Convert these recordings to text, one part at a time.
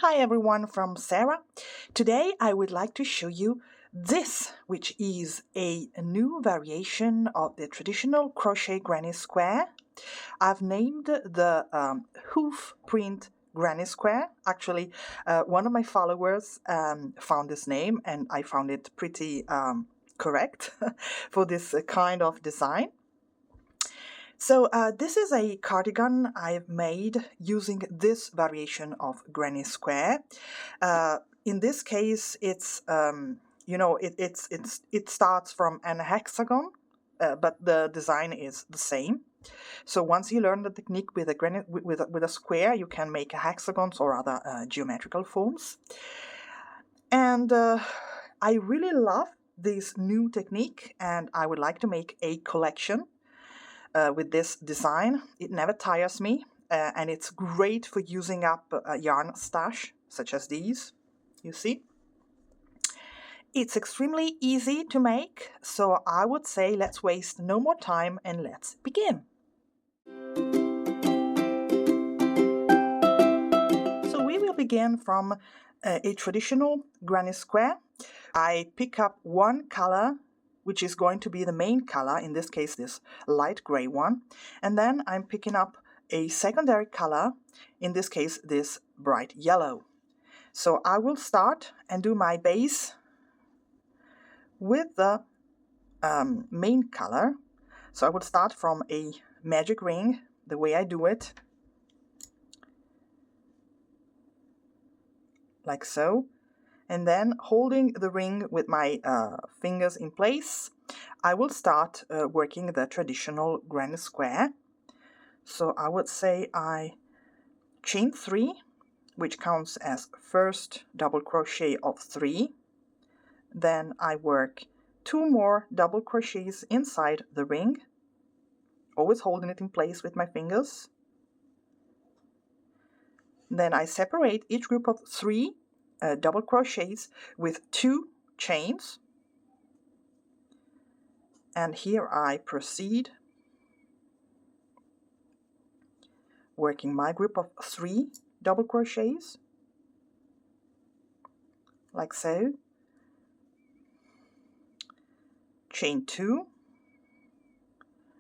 Hi everyone from Sarah. Today I would like to show you this, which is a new variation of the traditional crochet granny square. I've named the Hoof Print Granny Square. Actually, one of my followers found this name and I found it pretty correct for this kind of design. So this is a cardigan I've made using this variation of granny square. In this case, it's it starts from an hexagon, but the design is the same. So once you learn the technique with a square, you can make hexagons or other geometrical forms. And I really love this new technique, and I would like to make a collection with this design. It never tires me, and it's great for using up a yarn stash such as these, you see. It's extremely easy to make, so I would say let's waste no more time and let's begin. So we will begin from a traditional granny square. I pick up one color, which is going to be the main color, in this case this light gray one, and then I'm picking up a secondary color, in this case this bright yellow. So I will start and do my base with the main color. So I will start from a magic ring, the way I do it, like so. And then holding the ring with my fingers in place, I will start working the traditional granny square. So I would say I chain 3, which counts as first double crochet of 3. Then I work 2 more double crochets inside the ring, always holding it in place with my fingers. Then I separate each group of 3 double crochets with 2 chains, and here I proceed working my group of 3 double crochets like so, chain 2,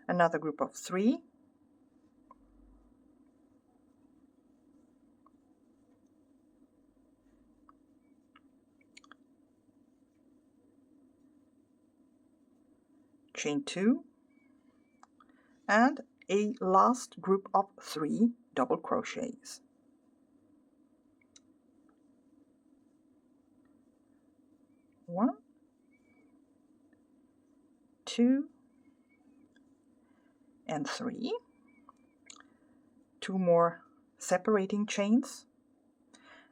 another group of 3, chain 2, and a last group of 3 double crochets. One, 2, and 3. 2 more separating chains,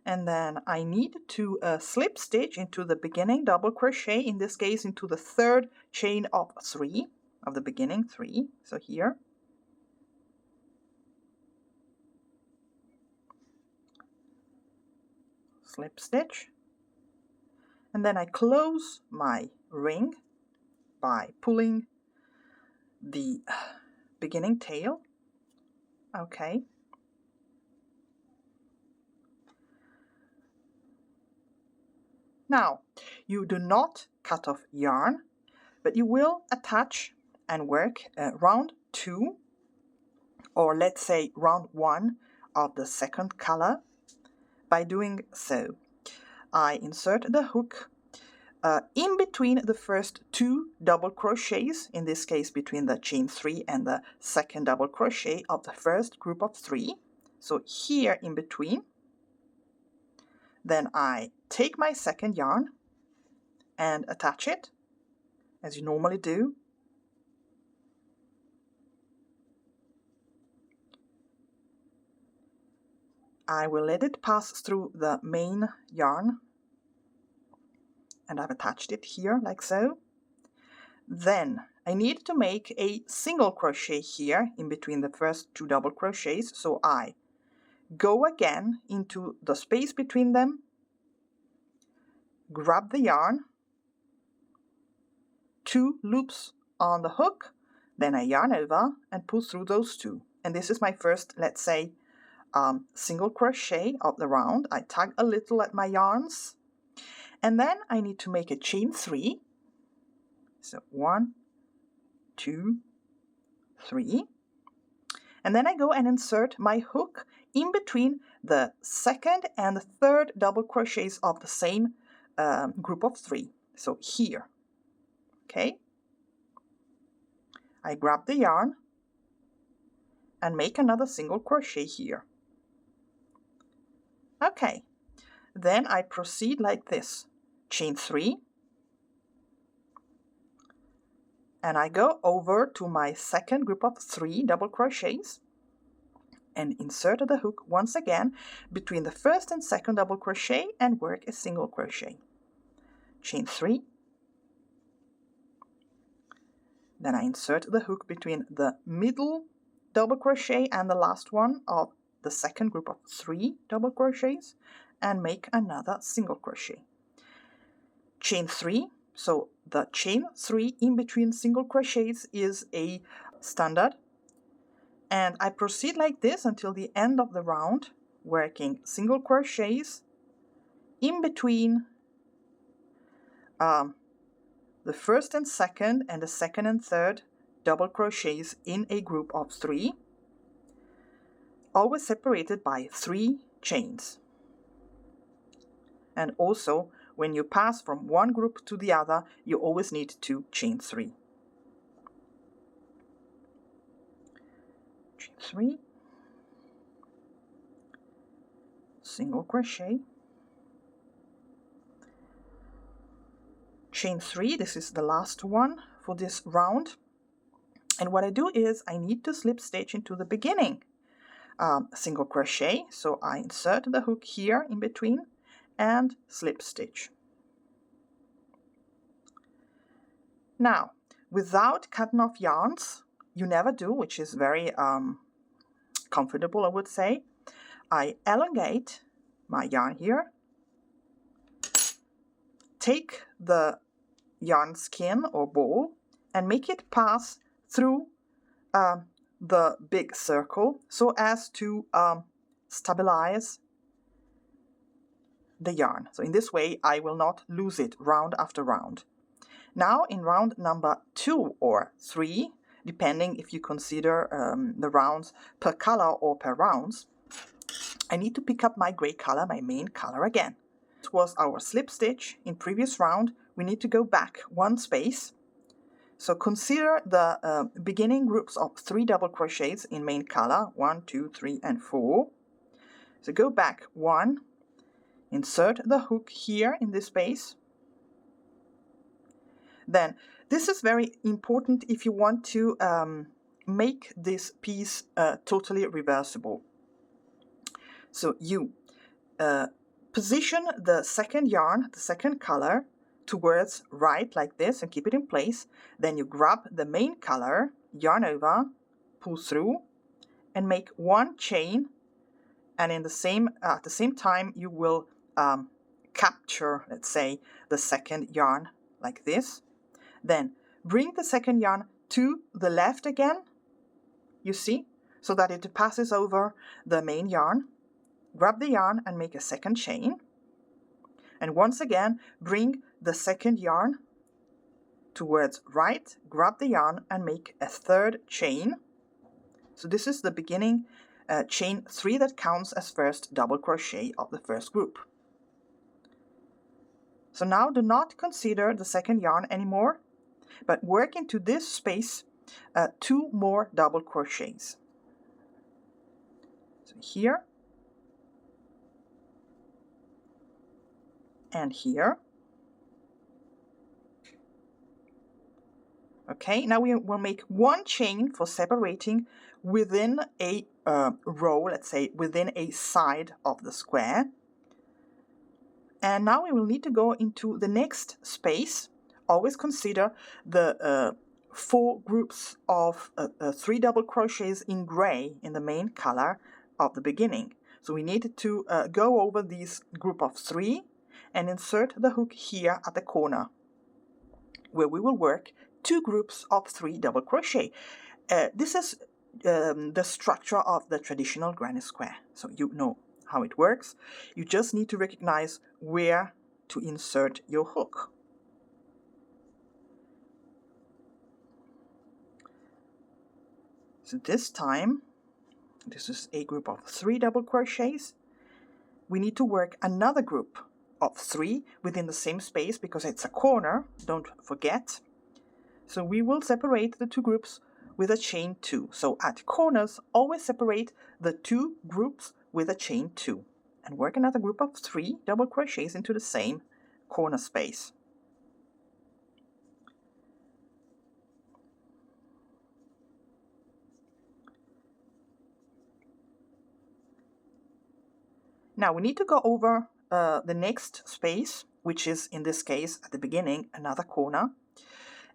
and then I need to slip stitch into the beginning double crochet, in this case into the 3rd chain of 3 of the beginning 3. So here, slip stitch, and then I close my ring by pulling the beginning tail. Okay. Now, you do not cut off yarn, but you will attach and work round 2, or let's say round 1 of the second color. By doing so, I insert the hook in between the first 2 double crochets, in this case between the chain 3 and the second double crochet of the first group of 3. So here in between. Then I take my second yarn and attach it as you normally do. I will let it pass through the main yarn, and I've attached it here like so. Then I need to make a single crochet here in between the first 2 double crochets, so I go again into the space between them, grab the yarn, 2 loops on the hook, then I yarn over and pull through those 2. And this is my first, let's say, single crochet up the round. I tug a little at my yarns, and then I need to make a chain 3. So 1, 2, 3, and then I go and insert my hook in between the second and the third double crochets of the same group of 3. So here, okay, I grab the yarn and make another single crochet here. Okay, then I proceed like this, chain 3, and I go over to my second group of 3 double crochets and insert the hook once again between the first and second double crochet and work a single crochet. Chain 3, then I insert the hook between the middle double crochet and the last one of the second group of 3 double crochets and make another single crochet. Chain 3, so the chain 3 in between single crochets is a standard, and I proceed like this until the end of the round, working single crochets in between the first and second and the second and third double crochets in a group of 3, always separated by 3 chains. And also, when you pass from one group to the other, you always need to chain 3. Chain 3, single crochet, chain 3, this is the last one for this round. And what I do is I need to slip stitch into the beginning single crochet, so I insert the hook here in between and slip stitch. Now, without cutting off yarns, you never do, which is very comfortable, I would say, I elongate my yarn here, take the yarn skin or ball and make it pass through the big circle so as to stabilize the yarn. So in this way I will not lose it round after round. Now in round number 2 or 3, depending if you consider the rounds per color or per rounds, I need to pick up my gray color, my main color again. It was our slip stitch in previous round. We need to go back one space. So consider the beginning groups of 3 double crochets in main color, 1, 2, 3, and 4. So go back 1, insert the hook here in this space. Then this is very important if you want to make this piece totally reversible. So you position the second yarn, the second color, towards right like this and keep it in place. Then you grab the main color, yarn over, pull through, and make 1 chain. And in the same at the same time, you will capture, let's say, the second yarn like this. Then bring the second yarn to the left again, you see, so that it passes over the main yarn. Grab the yarn and make a second chain. And once again, bring the second yarn towards right, grab the yarn and make a third chain. So this is the beginning chain 3 that counts as first double crochet of the first group. So now do not consider the second yarn anymore, but work into this space 2 more double crochets. So here and here. Okay, now we will make 1 chain for separating within a row, let's say within a side of the square. And now we will need to go into the next space. Always consider the 4 groups of 3 double crochets in gray in the main color of the beginning. So we need to go over this group of 3 and insert the hook here at the corner, where we will work 2 groups of 3 double crochet. This is the structure of the traditional granny square. So you know how it works. You just need to recognize where to insert your hook. So this time, this is a group of 3 double crochets. We need to work another group of 3 within the same space because it's a corner, don't forget. So we will separate the 2 groups with a chain 2. So at corners, always separate the 2 groups with a chain 2 and work another group of 3 double crochets into the same corner space. Now we need to go over the next space, which is in this case at the beginning another corner,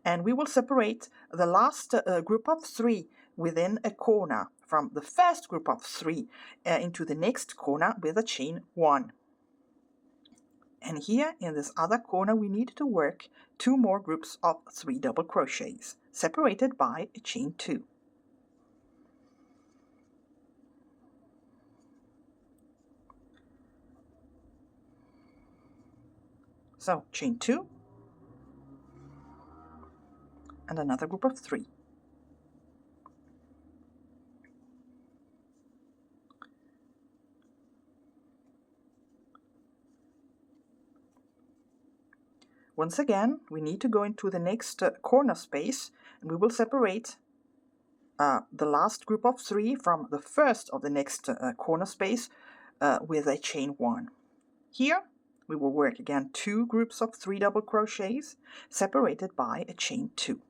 and we will separate the last group of 3 within a corner from the first group of 3 into the next corner with a chain 1. And here in this other corner we need to work 2 more groups of 3 double crochets separated by a chain 2. So chain 2 and another group of 3. Once again, we need to go into the next corner space, and we will separate the last group of 3 from the first of the next corner space with a chain 1. Here we will work again 2 groups of 3 double crochets separated by a chain 2.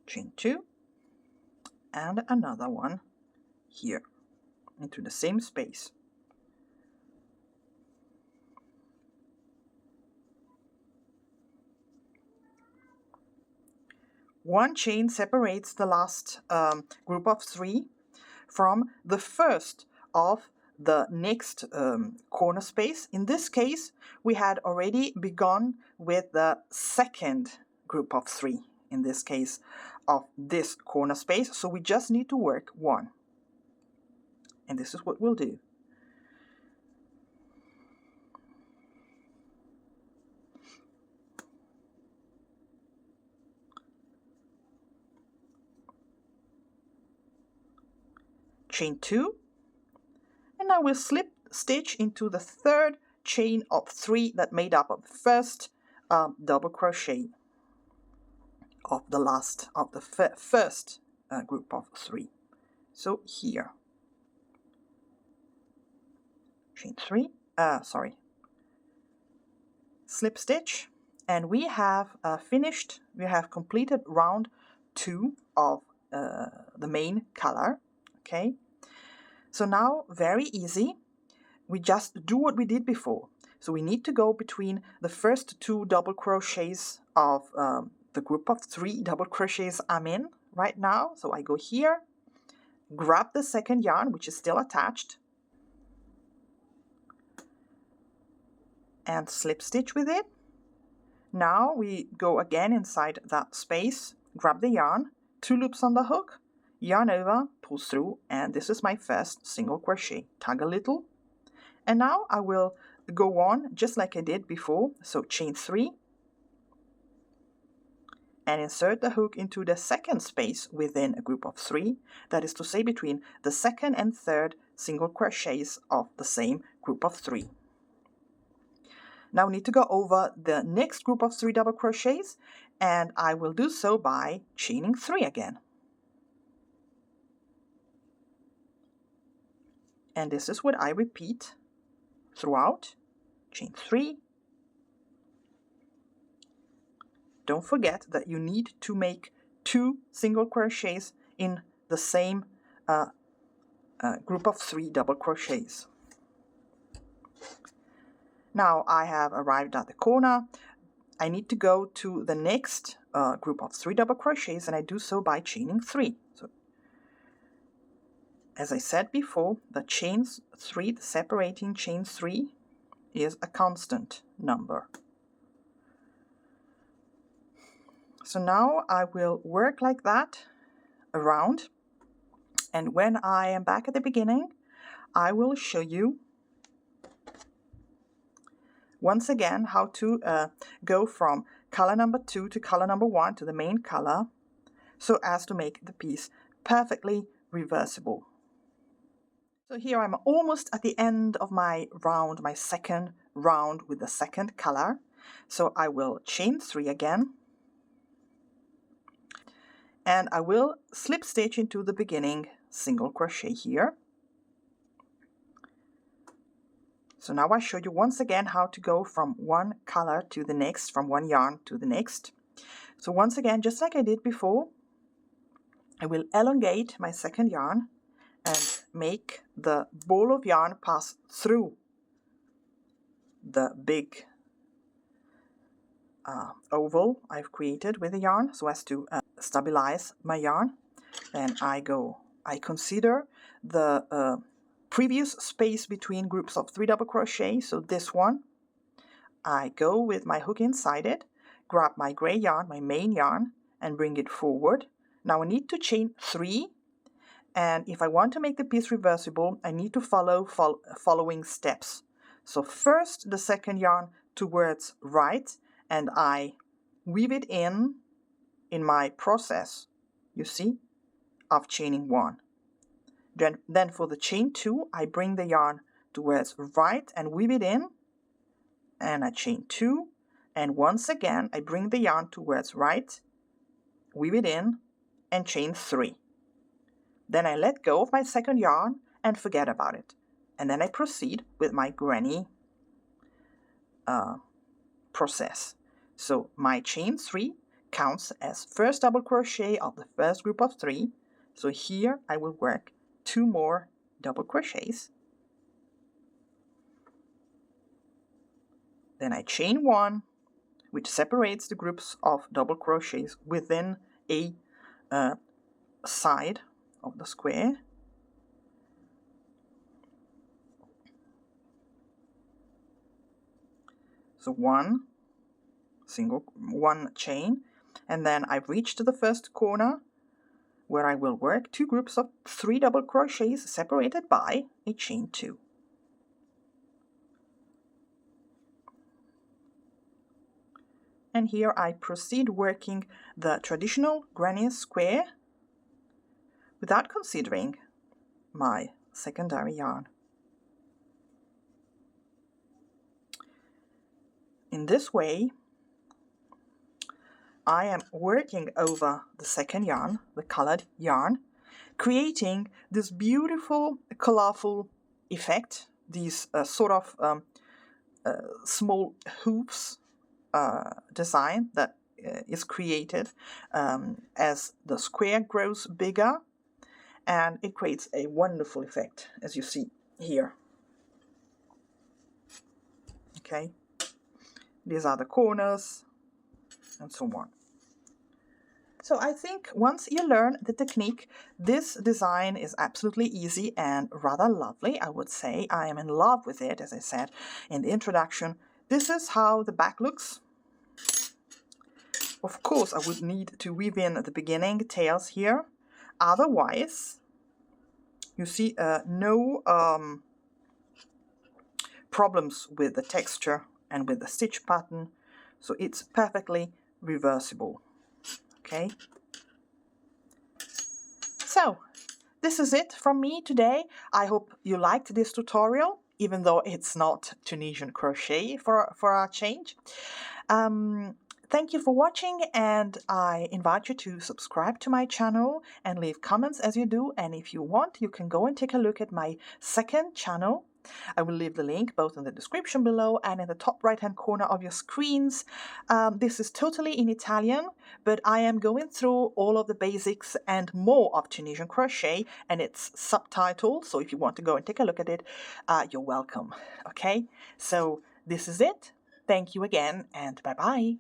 Chain 2 and another one here into the same space. One chain separates the last group of 3 from the first of the next corner space. In this case, we had already begun with the second group of 3, in this case, of this corner space, so we just need to work 1. And this is what we'll do. Chain 2, and now we'll slip stitch into the third chain of 3 that made up of the first double crochet of the last of the first group of 3. So here, chain 3, slip stitch, and we have finished. We have completed round 2 of the main color. Okay, so now very easy. We just do what we did before. So we need to go between the first 2 double crochets of the group of 3 double crochets I'm in right now. So I go here, grab the second yarn, which is still attached, and slip stitch with it. Now we go again inside that space, grab the yarn, 2 loops on the hook, yarn over, pull through, and this is my first single crochet. Tug a little, and now I will go on just like I did before. So chain 3 and insert the hook into the second space within a group of 3, that is to say between the second and third single crochets of the same group of 3. Now we need to go over the next group of 3 double crochets, and I will do so by chaining 3 again. And this is what I repeat throughout. Chain 3. Don't forget that you need to make 2 single crochets in the same group of 3 double crochets. Now I have arrived at the corner. I need to go to the next group of 3 double crochets, and I do so by chaining 3. So, as I said before, the chains 3, the separating chain 3, is a constant number. So now I will work like that around, and when I am back at the beginning, I will show you once again how to go from color number 2 to color number 1 to the main color, so as to make the piece perfectly reversible. So here I'm almost at the end of my round, my second round with the second color. So I will chain 3 again, and I will slip stitch into the beginning single crochet here. So now I show you once again how to go from one color to the next, from one yarn to the next. So once again, just like I did before, I will elongate my second yarn and make the ball of yarn pass through the big oval I've created with the yarn so as to stabilize my yarn. Then I consider the previous space between groups of 3 double crochet, so this one. I go with my hook inside it, grab my gray yarn, my main yarn, and bring it forward. Now I need to chain 3, and if I want to make the piece reversible, I need to follow following steps. So first the second yarn towards right, and I weave it in my process, you see, of chaining 1. Then for the chain 2, I bring the yarn towards right and weave it in, and I chain 2, and once again I bring the yarn towards right, weave it in, and chain 3. Then I let go of my second yarn and forget about it, and then I proceed with my granny process. So my chain 3 counts as first double crochet of the first group of 3. So here I will work 2 more double crochets. Then I chain 1, which separates the groups of double crochets within a side of the square. So one chain, and then I reach to the first corner where I will work 2 groups of 3 double crochets separated by a chain 2. And here I proceed working the traditional granny square without considering my secondary yarn. In this way, I am working over the second yarn, the colored yarn, creating this beautiful, colorful effect, these sort of small hoops design that is created as the square grows bigger, and it creates a wonderful effect, as you see here. Okay, these are the corners and so on. So I think once you learn the technique, this design is absolutely easy and rather lovely, I would say. I am in love with it, as I said in the introduction. This is how the back looks. Of course, I would need to weave in the beginning tails here. Otherwise, you see no problems with the texture and with the stitch pattern. So it's perfectly reversible. Okay. So this is it from me today. I hope you liked this tutorial, even though it's not Tunisian crochet for a change. Thank you for watching, and I invite you to subscribe to my channel and leave comments as you do. And if you want, you can go and take a look at my second channel. I will leave the link both in the description below and in the top right hand corner of your screens. This is totally in Italian, but I am going through all of the basics and more of Tunisian crochet, and it's subtitled, so if you want to go and take a look at it, you're welcome. Okay, so this is it. Thank you again, and bye-bye.